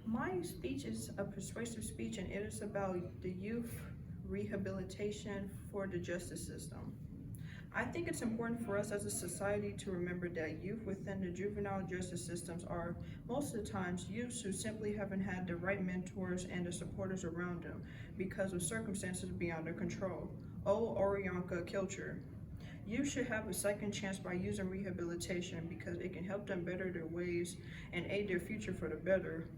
My speech is a persuasive speech, and it is about the youth rehabilitation for the justice system. I think it's important for us as a society to remember that youth within the juvenile justice systems are most of the times youths who simply haven't had the right mentors and the supporters around them because of circumstances beyond their control. Oh, Orianka Kilcher. Youth should have a second chance by using rehabilitation because it can help them better their ways and aid their future for the better.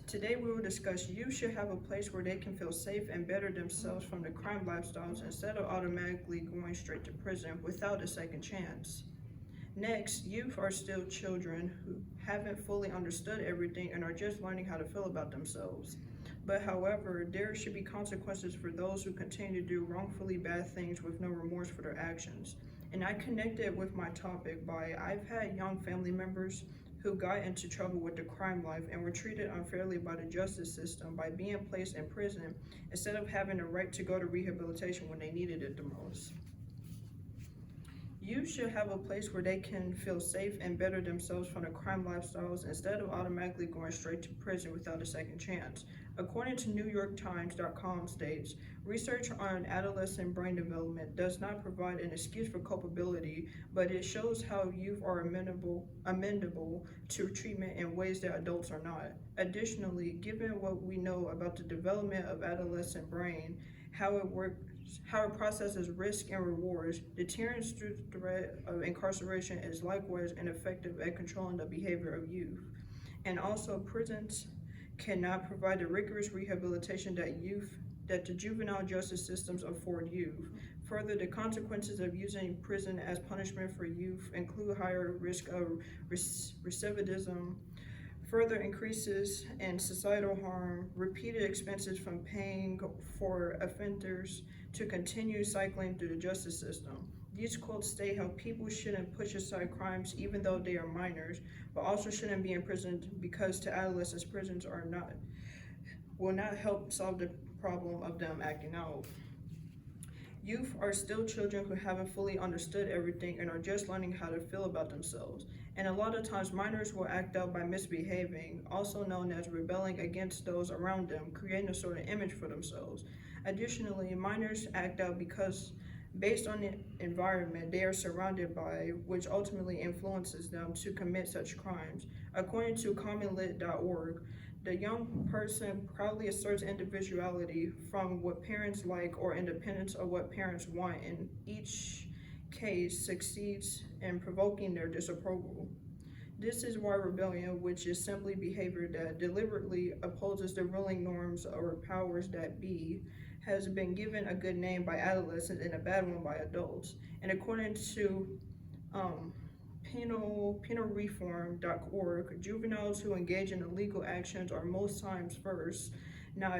Today we will discuss youth should have a place where they can feel safe and better themselves from the crime lifestyles instead of automatically going straight to prison without a second chance. Next, youth are still children who haven't fully understood everything and are just learning how to feel about themselves. But however, there should be consequences for those who continue to do wrongfully bad things with no remorse for their actions. And I connected with my topic by I've had young family members who got into trouble with the crime life and were treated unfairly by the justice system by being placed in prison instead of having the right to go to rehabilitation when they needed it the most. Youth should have a place where they can feel safe and better themselves from the crime lifestyles instead of automatically going straight to prison without a second chance. According to NewYorkTimes.com states, research on adolescent brain development does not provide an excuse for culpability, but it shows how youth are amendable to treatment in ways that adults are not. Additionally, given what we know about the development of adolescent brain, how it works, how it processes risk and rewards, deterrence through threat of incarceration is likewise ineffective at controlling the behavior of youth. And also, prisons cannot provide the rigorous rehabilitation that the juvenile justice systems afford youth. Further, the consequences of using prison as punishment for youth include higher risk of recidivism, further increases in societal harm, repeated expenses from paying for offenders to continue cycling through the justice system. These quotes state how people shouldn't push aside crimes even though they are minors, but also shouldn't be imprisoned because to adolescents prisons will not help solve the problem of them acting out. Youth are still children who haven't fully understood everything and are just learning how to feel about themselves. And a lot of times minors will act out by misbehaving, also known as rebelling against those around them, creating a sort of image for themselves. Additionally, minors act out because based on the environment they are surrounded by, which ultimately influences them to commit such crimes. According to commonlit.org, the young person proudly asserts individuality from what parents like or independence of what parents want, in each case succeeds in provoking their disapproval. This is why rebellion, which is simply behavior that deliberately opposes the ruling norms or powers that be, has been given a good name by adolescents and a bad one by adults. And according to penalreform.org, juveniles who engage in illegal actions are most times first, not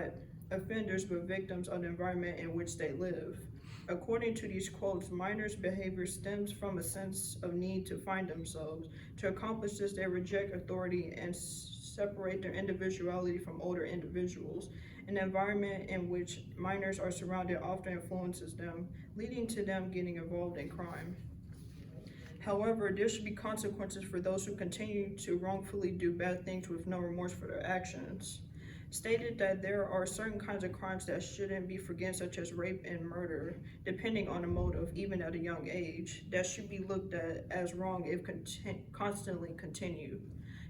offenders, but victims of the environment in which they live. According to these quotes, minors' behavior stems from a sense of need to find themselves. To accomplish this, they reject authority and separate their individuality from older individuals. An environment in which minors are surrounded often influences them, leading to them getting involved in crime. However, there should be consequences for those who continue to wrongfully do bad things with no remorse for their actions. Stated that there are certain kinds of crimes that shouldn't be forgiven, such as rape and murder, depending on the motive, even at a young age, that should be looked at as wrong if constantly continued.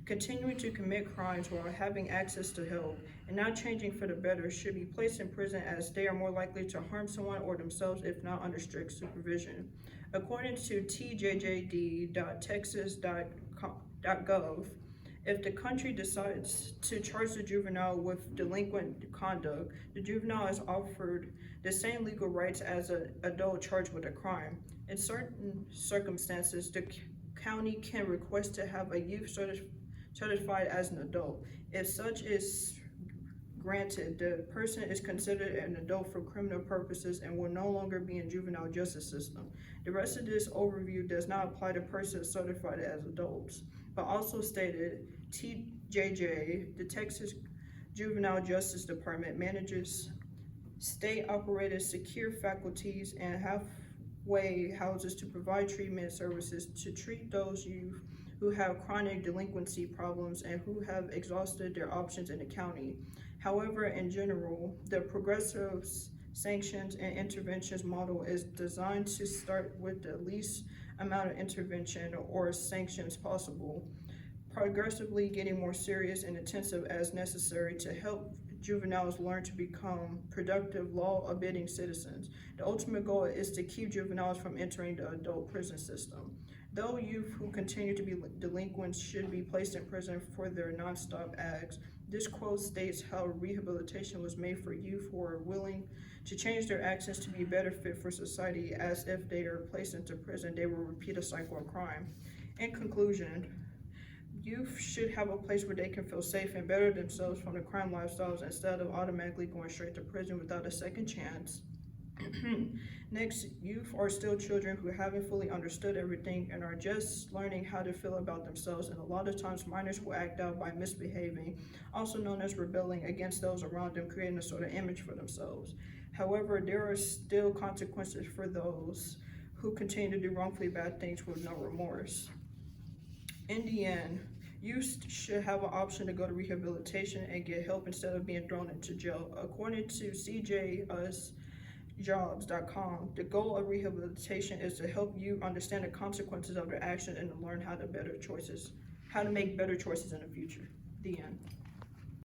Continuing to commit crimes while having access to help and not changing for the better should be placed in prison, as they are more likely to harm someone or themselves if not under strict supervision. According to tjjd.texas.gov, if the country decides to charge the juvenile with delinquent conduct, the juvenile is offered the same legal rights as an adult charged with a crime. In certain circumstances, the county can request to have a youth certified as an adult. If such is granted, the person is considered an adult for criminal purposes and will no longer be in juvenile justice system. The rest of this overview does not apply to persons certified as adults, but also stated TJJ, the Texas Juvenile Justice Department, manages state-operated secure faculties and halfway houses to provide treatment services to treat those youth who have chronic delinquency problems and who have exhausted their options in the county. However, in general, the progressive sanctions and interventions model is designed to start with the least amount of intervention or sanctions possible, progressively getting more serious and intensive as necessary to help juveniles learn to become productive, law-abiding citizens. The ultimate goal is to keep juveniles from entering the adult prison system. Though youth who continue to be delinquents should be placed in prison for their non-stop acts, this quote states how rehabilitation was made for youth who are willing to change their actions to be better fit for society, as if they are placed into prison, they will repeat a cycle of crime. In conclusion, youth should have a place where they can feel safe and better themselves from the crime lifestyles instead of automatically going straight to prison without a second chance. Next, youth are still children who haven't fully understood everything and are just learning how to feel about themselves, and a lot of times minors will act out by misbehaving, also known as rebelling against those around them, creating a sort of image for themselves. However, there are still consequences for those who continue to do wrongfully bad things with no remorse. In the end, youth should have an option to go to rehabilitation and get help instead of being thrown into jail. According to CJUsJobs.com, the goal of rehabilitation is to help you understand the consequences of their action and to learn how to make better choices in the future. The end.